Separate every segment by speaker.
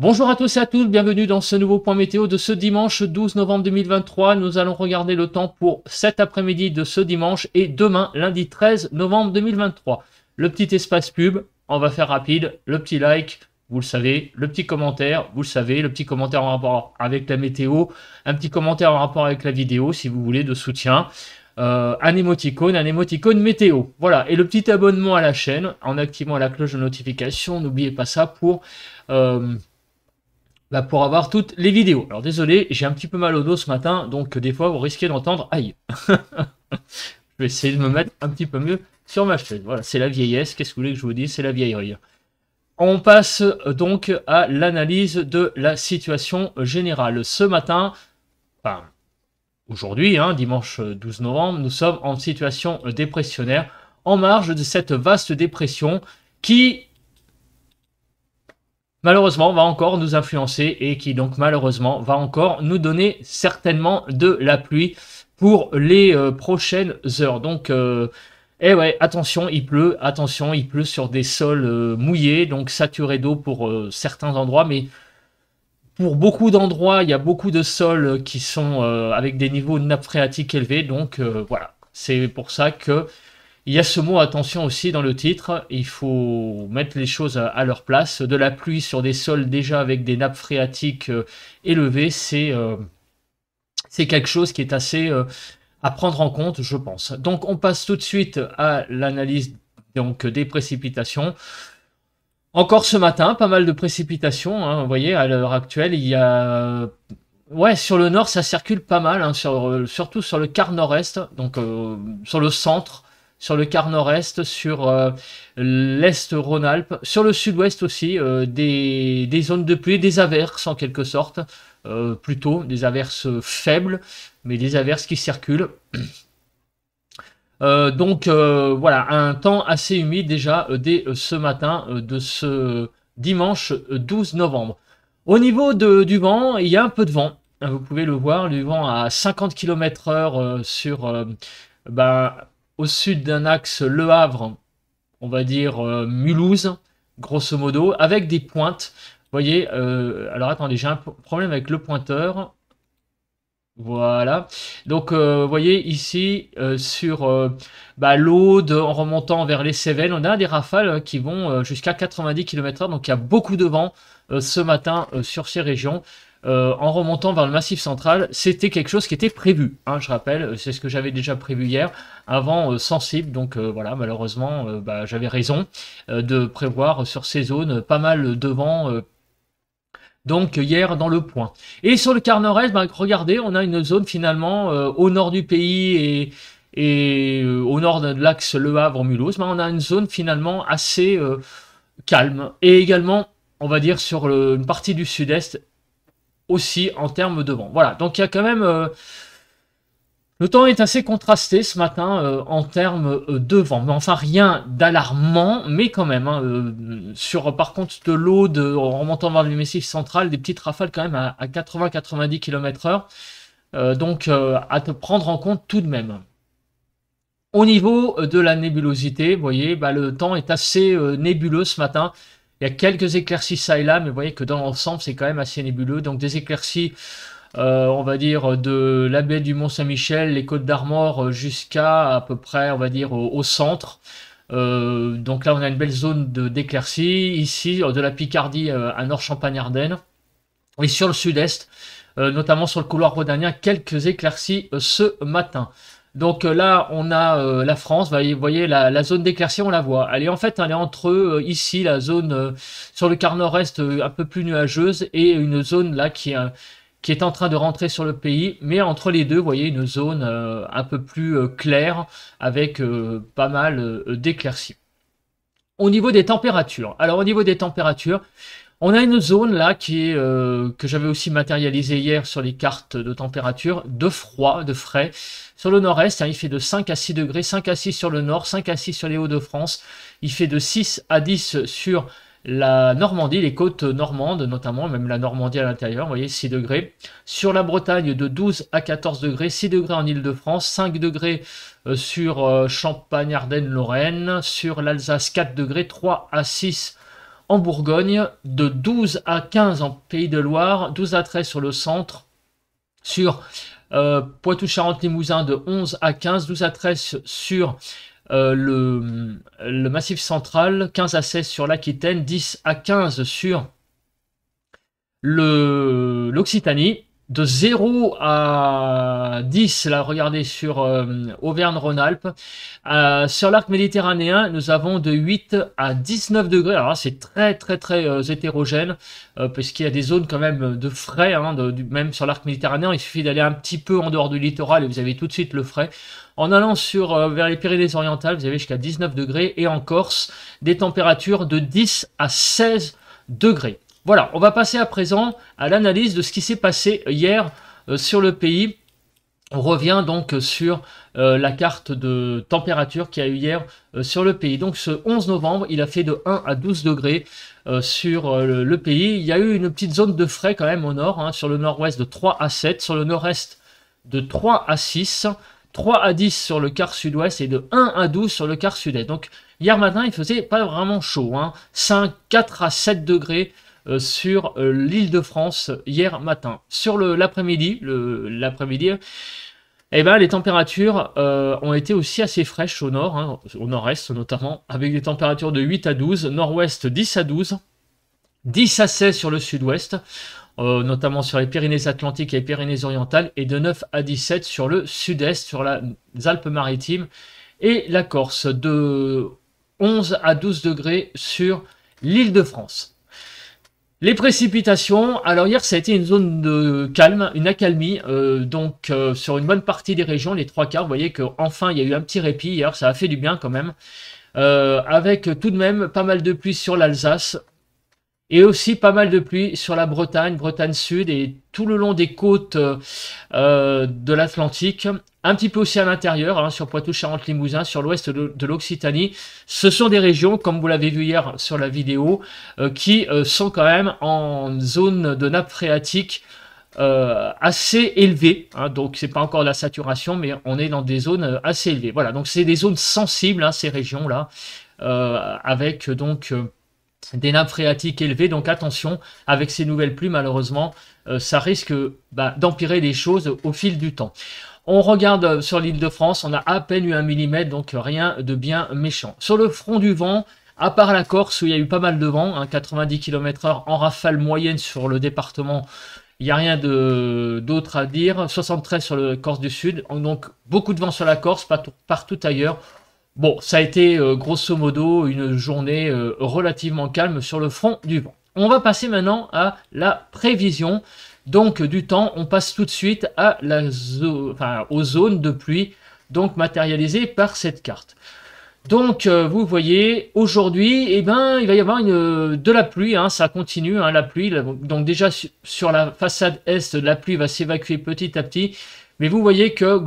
Speaker 1: Bonjour à tous et à toutes, bienvenue dans ce nouveau point météo de ce dimanche 12 novembre 2023. Nous allons regarder le temps pour cet après-midi de ce dimanche et demain, lundi 13 novembre 2023. Le petit espace pub, on va faire rapide, le petit like, vous le savez, le petit commentaire, vous le savez, le petit commentaire en rapport avec la météo, un petit commentaire en rapport avec la vidéo si vous voulez de soutien. Un émoticône météo. Voilà, et le petit abonnement à la chaîne en activant la cloche de notification. N'oubliez pas ça pour avoir toutes les vidéos. Alors désolé, j'ai un petit peu mal au dos ce matin, donc des fois vous risquez d'entendre aïe. Je vais essayer de me mettre un petit peu mieux sur ma chaise. Voilà, c'est la vieillesse. Qu'est-ce que vous voulez que je vous dise? C'est la vieillerie. On passe donc à l'analyse de la situation générale. Ce matin, enfin, aujourd'hui, dimanche 12 novembre, nous sommes en situation dépressionnaire, en marge de cette vaste dépression qui, malheureusement, va encore nous influencer et qui donc malheureusement va encore nous donner certainement de la pluie pour les prochaines heures. Donc, ouais, attention, il pleut sur des sols mouillés, donc saturés d'eau pour certains endroits, mais pour beaucoup d'endroits, il y a beaucoup de sols qui sont avec des niveaux de nappe phréatique élevés, donc voilà, c'est pour ça que il y a ce mot attention aussi dans le titre, il faut mettre les choses à leur place. De la pluie sur des sols déjà avec des nappes phréatiques élevées, c'est quelque chose qui est assez à prendre en compte, je pense. Donc on passe tout de suite à l'analyse donc des précipitations. Encore ce matin, pas mal de précipitations, vous voyez, à l'heure actuelle, il y a... Ouais, sur le nord, ça circule pas mal, surtout sur le quart nord-est, donc sur le centre, sur le quart nord-est, sur l'est Rhône-Alpes, sur le sud-ouest aussi, des zones de pluie, des averses en quelque sorte, plutôt des averses faibles, mais des averses qui circulent. Donc voilà, un temps assez humide déjà dès ce matin de ce dimanche 12 novembre. Au niveau du vent, il y a un peu de vent. Vous pouvez le voir, du vent à 50 km/h sur au sud d'un axe Le Havre, on va dire Mulhouse, grosso modo, avec des pointes. Vous voyez, alors attendez, j'ai un problème avec le pointeur. Voilà, donc vous voyez ici sur l'Aude, en remontant vers les Cévennes, on a des rafales qui vont jusqu'à 90 km/h, donc il y a beaucoup de vent ce matin sur ces régions. En remontant vers le Massif central, c'était quelque chose qui était prévu, je rappelle, c'est ce que j'avais déjà prévu hier, un vent sensible, donc voilà, malheureusement j'avais raison de prévoir sur ces zones pas mal de vent. Donc hier dans le point. Et sur le quart nord-est, regardez, on a une zone finalement au nord du pays et au nord de l'axe Le Havre-Mulhouse, on a une zone finalement assez calme. Et également, on va dire sur une partie du sud-est aussi en termes de vent. Voilà, donc il y a quand même... le temps est assez contrasté ce matin en termes de vent, mais enfin rien d'alarmant, mais quand même, sur par contre de l'Aude en remontant vers le Massif central, des petites rafales quand même à 80-90 km/h, donc à te prendre en compte tout de même. Au niveau de la nébulosité, vous voyez, le temps est assez nébuleux ce matin. Il y a quelques éclaircies ça et là, mais vous voyez que dans l'ensemble c'est quand même assez nébuleux, donc des éclaircies... on va dire de la baie du Mont-Saint-Michel, les Côtes d'Armor jusqu'à peu près, on va dire, au centre. Donc là, on a une belle zone d'éclaircie. Ici, de la Picardie à Nord-Champagne-Ardenne. Et sur le sud-est, notamment sur le couloir rhodanien, quelques éclaircies ce matin. Donc là, on a la France, vous voyez la zone d'éclaircie, on la voit. Elle est entre ici, la zone sur le quart nord-est un peu plus nuageuse, et une zone là qui est en train de rentrer sur le pays, mais entre les deux, vous voyez une zone un peu plus claire, avec pas mal d'éclaircies. Au niveau des températures, alors au niveau des températures, on a une zone là qui est, que j'avais aussi matérialisée hier sur les cartes de température, de froid, de frais. Sur le nord-est, il fait de 5 à 6 degrés, 5 à 6 sur le nord, 5 à 6 sur les Hauts-de-France, il fait de 6 à 10 sur la Normandie, les côtes normandes notamment, même la Normandie à l'intérieur, vous voyez, 6 degrés. Sur la Bretagne, de 12 à 14 degrés, 6 degrés en Île-de-France, 5 degrés sur Champagne, Ardennes, Lorraine. Sur l'Alsace, 4 degrés, 3 à 6 en Bourgogne, de 12 à 15 en Pays de Loire, 12 à 13 sur le centre, sur Poitou-Charentes-Limousin de 11 à 15, 12 à 13 sur le Massif central, 15 à 16 sur l'Aquitaine, 10 à 15 sur l'Occitanie, de 0 à 10, là regardez sur Auvergne-Rhône-Alpes. Sur l'arc méditerranéen, nous avons de 8 à 19 degrés. Alors là, c'est très hétérogène, puisqu'il y a des zones quand même de frais, hein, même sur l'arc méditerranéen. Il suffit d'aller un petit peu en dehors du littoral et vous avez tout de suite le frais. En allant vers les Pyrénées-Orientales, vous avez jusqu'à 19 degrés. Et en Corse, des températures de 10 à 16 degrés. Voilà, on va passer à présent à l'analyse de ce qui s'est passé hier sur le pays. On revient donc sur la carte de température qu'il y a eu hier sur le pays. Donc ce 11 novembre, il a fait de 1 à 12 degrés sur le pays. Il y a eu une petite zone de frais quand même au nord, hein, sur le nord-ouest de 3 à 7, sur le nord-est de 3 à 6, 3 à 10 sur le quart sud-ouest et de 1 à 12 sur le quart sud-est. Donc hier matin, il faisait pas vraiment chaud, hein, 4 à 7 degrés sur l'île de France hier matin. Sur l'après-midi, eh ben, les températures ont été aussi assez fraîches au nord, hein, au nord-est notamment, avec des températures de 8 à 12, nord-ouest 10 à 12, 10 à 16 sur le sud-ouest, notamment sur les Pyrénées-Atlantiques et les Pyrénées-Orientales, et de 9 à 17 sur le sud-est, sur les Alpes-Maritimes et la Corse, de 11 à 12 degrés sur l'île de France. Les précipitations, alors hier ça a été une zone de calme, une accalmie, sur une bonne partie des régions, les 3 quarts, vous voyez qu'enfin il y a eu un petit répit hier, ça a fait du bien quand même, avec tout de même pas mal de pluie sur l'Alsace, et aussi pas mal de pluie sur la Bretagne, Bretagne Sud et tout le long des côtes de l'Atlantique, un petit peu aussi à l'intérieur, hein, sur Poitou-Charentes-Limousin, sur l'ouest de l'Occitanie. Ce sont des régions, comme vous l'avez vu hier sur la vidéo, qui sont quand même en zone de nappe phréatique assez élevée, hein, donc c'est pas encore de la saturation, mais on est dans des zones assez élevées. Voilà, donc c'est des zones sensibles, hein, ces régions-là, avec donc des nappes phréatiques élevées, donc attention avec ces nouvelles pluies, malheureusement, ça risque d'empirer les choses au fil du temps. On regarde sur l'île de France, on a à peine eu 1 mm, donc rien de bien méchant. Sur le front du vent, à part la Corse où il y a eu pas mal de vent, hein, 90 km/h en rafale moyenne sur le département, il n'y a rien d'autre à dire. 73 sur le Corse du Sud, donc beaucoup de vent sur la Corse, partout ailleurs. Bon, ça a été grosso modo une journée relativement calme sur le front du vent. On va passer maintenant à la prévision donc du temps. On passe tout de suite à aux zones de pluie donc matérialisées par cette carte. Donc vous voyez aujourd'hui, eh ben, il va y avoir de la pluie, hein, ça continue, hein, la pluie. Donc déjà sur la façade est, la pluie va s'évacuer petit à petit, mais vous voyez que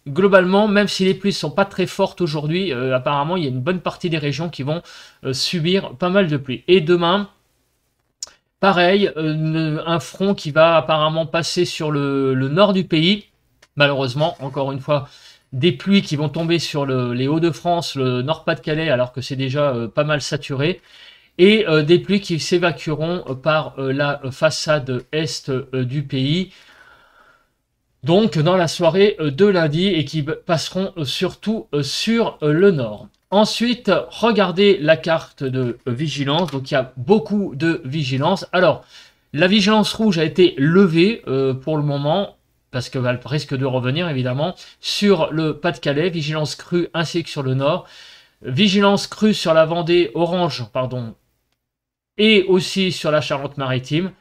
Speaker 1: globalement, même si les pluies ne sont pas très fortes aujourd'hui, apparemment, il y a une bonne partie des régions qui vont subir pas mal de pluie. Et demain, pareil, un front qui va apparemment passer sur le nord du pays. Malheureusement, encore une fois, des pluies qui vont tomber sur les Hauts-de-France, le Nord-Pas-de-Calais, alors que c'est déjà pas mal saturé. Et des pluies qui s'évacueront par la façade est du pays. Donc dans la soirée de lundi et qui passeront surtout sur le nord. Ensuite, regardez la carte de vigilance. Donc il y a beaucoup de vigilance. Alors, la vigilance rouge a été levée pour le moment, parce qu'elle risque de revenir évidemment, sur le Pas-de-Calais, vigilance crue ainsi que sur le nord. Vigilance crue sur la Vendée, orange, pardon, et aussi sur la Charente-Maritime.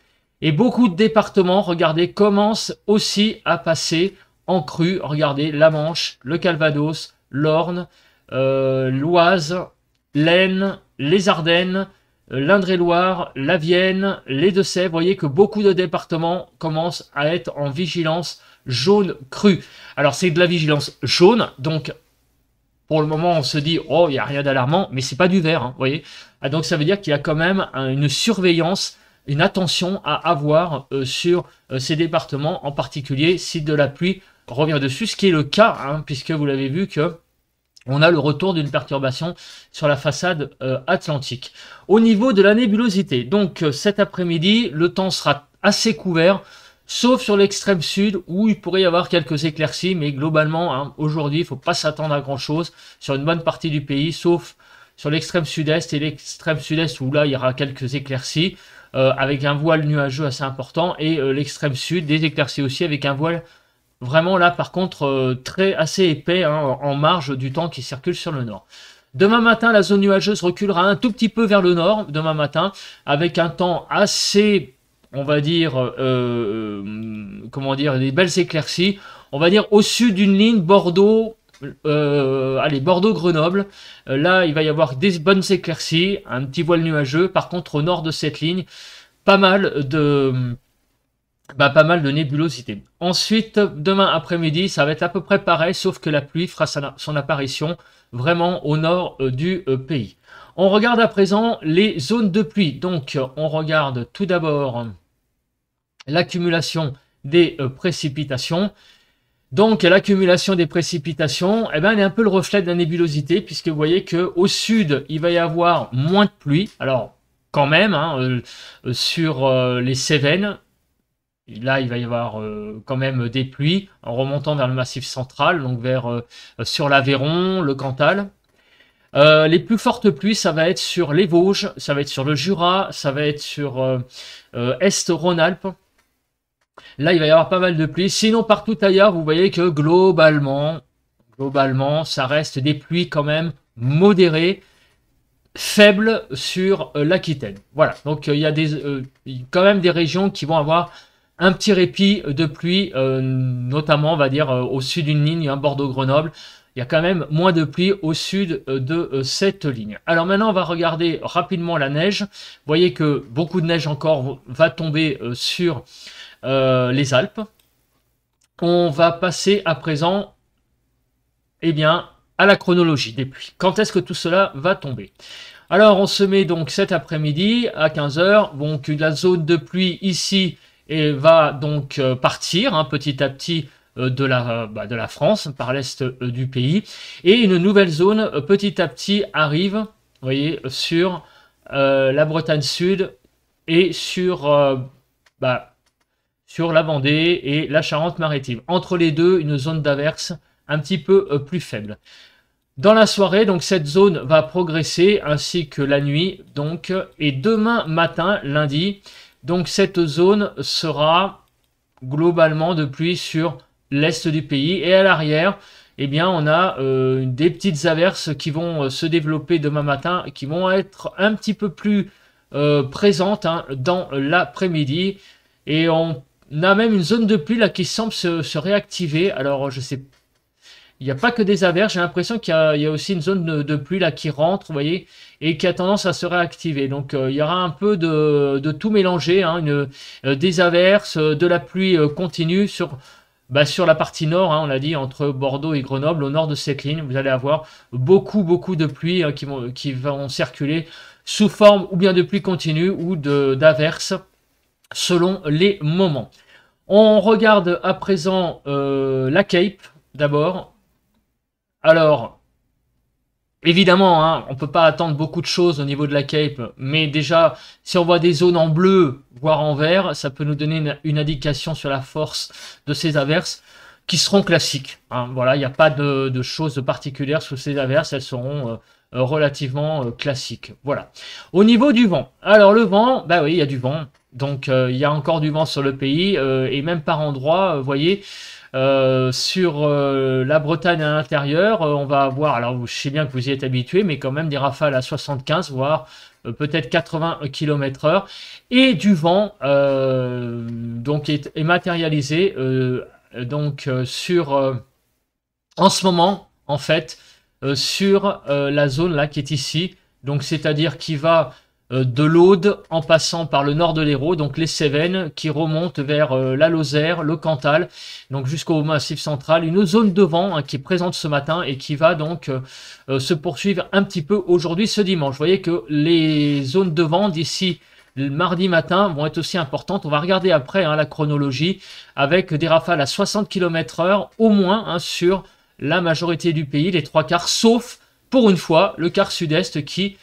Speaker 1: Et beaucoup de départements, regardez, commencent aussi à passer en crue. Regardez, la Manche, le Calvados, l'Orne, l'Oise, l'Aisne, les Ardennes, l'Indre-et-Loire, la Vienne, les Deux-Sèvres. Vous voyez que beaucoup de départements commencent à être en vigilance jaune crue. Alors c'est de la vigilance jaune, donc pour le moment on se dit « Oh, il n'y a rien d'alarmant », mais c'est pas du vert, hein, vous voyez. Donc ça veut dire qu'il y a quand même une surveillance, une attention à avoir sur ces départements, en particulier si de la pluie revient dessus, ce qui est le cas, hein, puisque vous l'avez vu que on a le retour d'une perturbation sur la façade atlantique. Au niveau de la nébulosité, donc cet après-midi, le temps sera assez couvert, sauf sur l'extrême sud où il pourrait y avoir quelques éclaircies, mais globalement, hein, aujourd'hui, il ne faut pas s'attendre à grand-chose sur une bonne partie du pays, sauf sur l'extrême sud-est et l'extrême sud-est où là, il y aura quelques éclaircies, avec un voile nuageux assez important, et l'extrême sud, des éclaircies aussi avec un voile vraiment là, par contre, assez épais, hein, en marge du temps qui circule sur le nord. Demain matin, la zone nuageuse reculera un tout petit peu vers le nord, demain matin, avec un temps assez, on va dire, comment dire, des belles éclaircies. On va dire au sud d'une ligne, Bordeaux, allez, Bordeaux-Grenoble. Là, il va y avoir des bonnes éclaircies, un petit voile nuageux. Par contre, au nord de cette ligne, pas mal de nébulosité. Ensuite, demain après-midi, ça va être à peu près pareil, sauf que la pluie fera son apparition vraiment au nord du pays. On regarde à présent les zones de pluie. Donc, on regarde tout d'abord l'accumulation des précipitations. Donc, l'accumulation des précipitations, eh ben, elle est un peu le reflet de la nébulosité, puisque vous voyez qu'au sud, il va y avoir moins de pluie. Alors, quand même, hein, sur les Cévennes, là, il va y avoir quand même des pluies en remontant vers le Massif central, donc vers sur l'Aveyron, le Cantal. Les plus fortes pluies, ça va être sur les Vosges, ça va être sur le Jura, ça va être sur Est-Rhône-Alpes. Là, il va y avoir pas mal de pluies. Sinon, partout ailleurs, vous voyez que globalement, ça reste des pluies quand même modérées, faibles sur l'Aquitaine. Voilà, donc il y a quand même des régions qui vont avoir un petit répit de pluie, notamment, on va dire, au sud d'une ligne, un Bordeaux-Grenoble. Il y a quand même moins de pluie au sud de cette ligne. Alors maintenant, on va regarder rapidement la neige. Vous voyez que beaucoup de neige encore va tomber sur les Alpes. On va passer à présent, eh bien, à la chronologie des pluies. Quand est-ce que tout cela va tomber? Alors, on se met donc cet après-midi à 15 h. Donc, la zone de pluie ici et va donc partir petit à petit de la France, par l'est du pays. Et une nouvelle zone petit à petit arrive, vous voyez, sur la Bretagne Sud et sur la Vendée et la Charente-Maritime. Entre les deux, une zone d'averse un petit peu plus faible. Dans la soirée, donc cette zone va progresser ainsi que la nuit, donc, et demain matin, lundi, donc cette zone sera globalement de pluie sur l'est du pays. Et à l'arrière, eh bien, on a des petites averses qui vont se développer demain matin, qui vont être un petit peu plus présentes dans l'après-midi. Et on a même une zone de pluie là qui semble se réactiver. Alors, je sais, il n'y a pas que des averses, j'ai l'impression qu'il y a aussi une zone de pluie là qui rentre, vous voyez, et qui a tendance à se réactiver. Donc il y aura un peu de tout mélangé, des averses, de la pluie continue sur la partie nord, on l'a dit, entre Bordeaux et Grenoble, au nord de cette ligne. Vous allez avoir beaucoup de pluie qui vont circuler sous forme ou bien de pluie continue ou d'averses selon les moments. On regarde à présent la Cape d'abord. Alors, évidemment, on ne peut pas attendre beaucoup de choses au niveau de la Cape, mais déjà, si on voit des zones en bleu, voire en vert, ça peut nous donner une indication sur la force de ces averses qui seront classiques. Voilà, il n'y a pas de choses particulières sur ces averses, elles seront relativement classiques. Voilà. Au niveau du vent, alors le vent, oui, il y a du vent, donc il y a encore du vent sur le pays, et même par endroits, vous voyez, sur la Bretagne à l'intérieur, on va avoir, alors je sais bien que vous y êtes habitué, mais quand même des rafales à 75, voire peut-être 80 km/h, et du vent donc est matérialisé en ce moment, en fait, sur la zone là qui est ici, donc c'est-à-dire qui va de l'Aude en passant par le nord de l'Hérault, donc les Cévennes, qui remontent vers la Lozère, le Cantal, donc jusqu'au Massif central, une zone de vent qui est présente ce matin et qui va donc se poursuivre un petit peu aujourd'hui, ce dimanche. Vous voyez que les zones de vent d'ici le mardi matin vont être aussi importantes. On va regarder après la chronologie avec des rafales à 60 km/h au moins sur la majorité du pays, les 3/4, sauf pour une fois le quart sud-est qui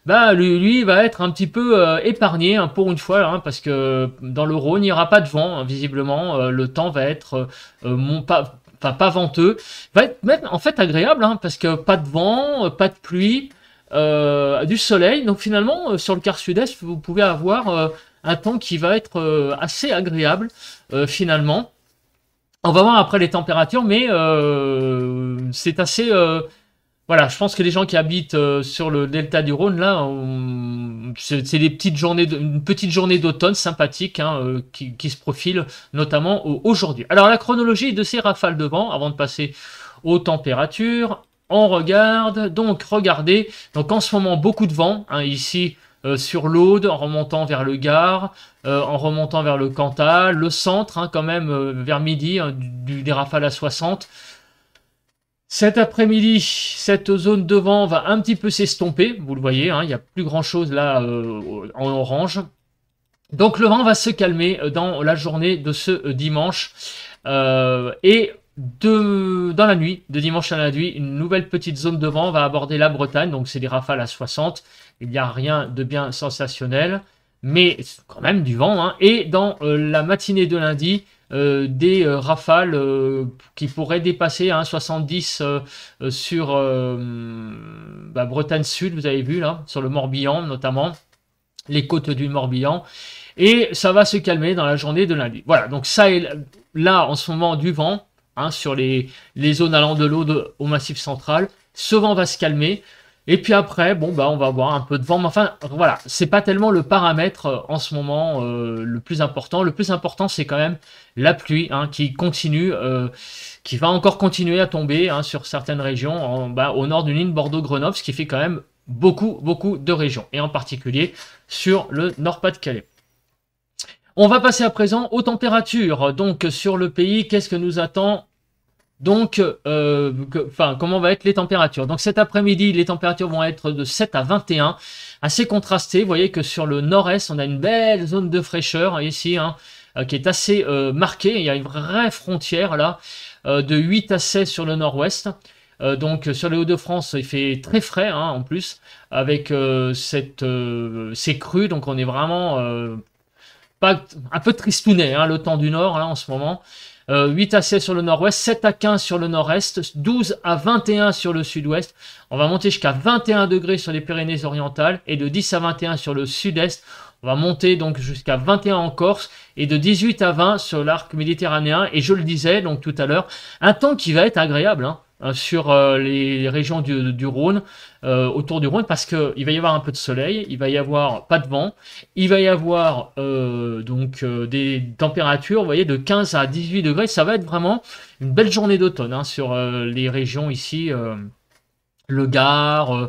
Speaker 1: lui va être un petit peu épargné hein, pour une fois, hein, parce que dans le Rhône, il n'y aura pas de vent, hein, visiblement, le temps va être pas venteux, va être même en fait agréable, hein, parce que pas de vent, pas de pluie, du soleil, donc finalement, sur le quart sud-est, vous pouvez avoir un temps qui va être assez agréable, finalement. On va voir après les températures, mais c'est assez... voilà, je pense que les gens qui habitent sur le delta du Rhône, là, c'est des petites journées, une petite journée d'automne sympathique hein, qui se profile notamment aujourd'hui. Alors la chronologie de ces rafales de vent, avant de passer aux températures, on regarde. Donc regardez, donc en ce moment beaucoup de vent hein, ici sur l'Aude, en remontant vers le Gard, en remontant vers le Cantal, le centre hein, quand même vers midi, hein, des rafales à 60. Cet après-midi, cette zone de vent va un petit peu s'estomper, vous le voyez, hein, il n'y a plus grand-chose là en orange. Donc le vent va se calmer dans la journée de ce dimanche. Et dans la nuit, de dimanche à la nuit, une nouvelle petite zone de vent va aborder la Bretagne, donc c'est des rafales à 60. Il n'y a rien de bien sensationnel, mais quand même du vent. Hein. Et dans la matinée de lundi, des rafales qui pourraient dépasser hein, 70 sur Bretagne Sud, vous avez vu là, sur le Morbihan notamment, les côtes du Morbihan. Et ça va se calmer dans la journée de lundi. Voilà, donc ça est là en ce moment du vent hein, sur les zones allant de l'Aude au Massif central. Ce vent va se calmer. Et puis après, bon on va avoir un peu de vent, mais enfin voilà, c'est pas tellement le paramètre en ce moment le plus important. Le plus important, c'est quand même la pluie hein, qui continue, qui va encore continuer à tomber hein, sur certaines régions au nord d'une ligne Bordeaux-Grenoble, ce qui fait quand même beaucoup de régions, et en particulier sur le Nord-Pas-de-Calais. On va passer à présent aux températures. Donc sur le pays, qu'est-ce que nous attend? Donc, comment vont être les températures? Donc cet après-midi, les températures vont être de 7 à 21, assez contrastées. Vous voyez que sur le nord-est, on a une belle zone de fraîcheur ici, hein, qui est assez marquée. Il y a une vraie frontière là, de 8 à 16 sur le nord-ouest. Donc sur les Hauts-de-France, il fait très frais hein, en plus, avec ces crues. Donc on est vraiment un peu tristounet, hein, le temps du nord là en ce moment. 8 à 16 sur le nord-ouest, 7 à 15 sur le nord-est, 12 à 21 sur le sud-ouest. On va monter jusqu'à 21 degrés sur les Pyrénées-Orientales et de 10 à 21 sur le sud-est. On va monter donc jusqu'à 21 en Corse et de 18 à 20 sur l'arc méditerranéen. Et je le disais donc tout à l'heure, un temps qui va être agréable hein, sur les régions du Rhône, autour du Rhône, parce qu'il va y avoir un peu de soleil, il va y avoir pas de vent, il va y avoir des températures, vous voyez, de 15 à 18 degrés. Ça va être vraiment une belle journée d'automne hein, sur les régions ici, le Gard,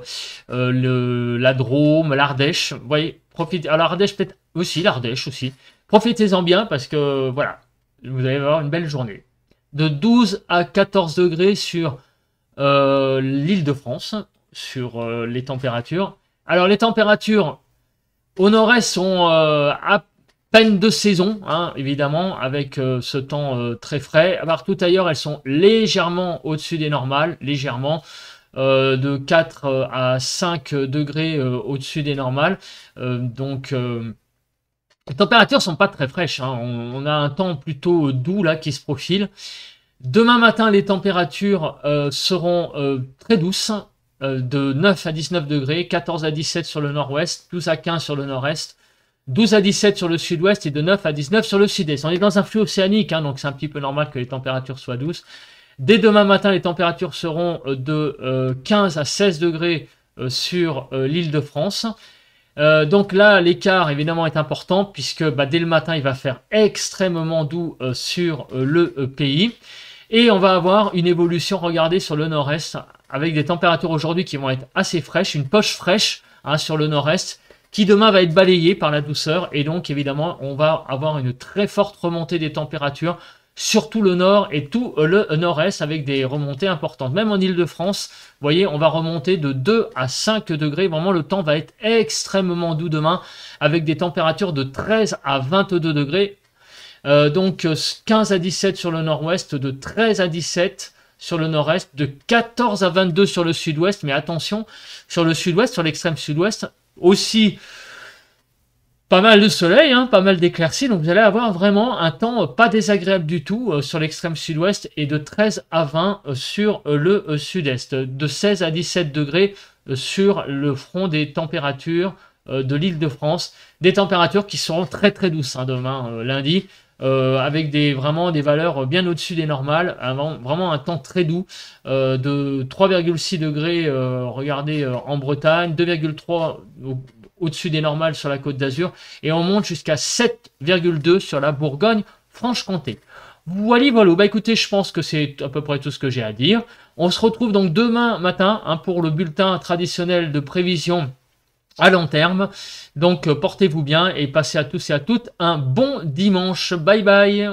Speaker 1: la Drôme, l'Ardèche. Vous voyez, profitez. Alors l'Ardèche peut-être aussi, l'Ardèche aussi. Profitez-en bien parce que voilà, vous allez avoir une belle journée. De 12 à 14 degrés sur l'île de France, sur les températures. Alors les températures au nord-est sont à peine de saison, hein, évidemment, avec ce temps très frais. Partout ailleurs, elles sont légèrement au-dessus des normales, légèrement, de 4 à 5 degrés au-dessus des normales. Les températures sont pas très fraîches, hein. On a un temps plutôt doux là qui se profile. Demain matin, les températures seront très douces, de 9 à 19 degrés, 14 à 17 sur le nord-ouest, 12 à 15 sur le nord-est, 12 à 17 sur le sud-ouest et de 9 à 19 sur le sud-est. On est dans un flux océanique, hein, donc c'est un petit peu normal que les températures soient douces. Dès demain matin, les températures seront de 15 à 16 degrés sur l'île de France. Donc là, l'écart évidemment est important puisque dès le matin, il va faire extrêmement doux sur le pays. Et on va avoir une évolution, regardez, sur le nord-est, avec des températures aujourd'hui qui vont être assez fraîches, une poche fraîche hein, sur le nord-est, qui demain va être balayée par la douceur. Et donc évidemment, on va avoir une très forte remontée des températures, surtout le nord et tout le nord-est, avec des remontées importantes. Même en Ile-de-France, vous voyez, on va remonter de 2 à 5 degrés. Vraiment, le temps va être extrêmement doux demain, avec des températures de 13 à 22 degrés. Donc 15 à 17 sur le nord-ouest, de 13 à 17 sur le nord-est, de 14 à 22 sur le sud-ouest, mais attention, sur le sud-ouest, sur l'extrême sud-ouest, aussi pas mal de soleil, hein, pas mal d'éclaircies, donc vous allez avoir vraiment un temps pas désagréable du tout sur l'extrême sud-ouest et de 13 à 20 sur le sud-est, de 16 à 17 degrés sur le front des températures de l'Île-de-France, des températures qui seront très très douces hein, demain, lundi, avec vraiment des valeurs bien au-dessus des normales, vraiment un temps très doux, de 3,6 degrés, regardez, en Bretagne, 2,3 au-dessus des normales sur la Côte d'Azur, et on monte jusqu'à 7,2 sur la Bourgogne-Franche-Comté. Voilà, voilà. Bah écoutez, je pense que c'est à peu près tout ce que j'ai à dire. On se retrouve donc demain matin hein, pour le bulletin traditionnel de prévision à long terme. Donc portez-vous bien et passez à tous et à toutes un bon dimanche. Bye bye.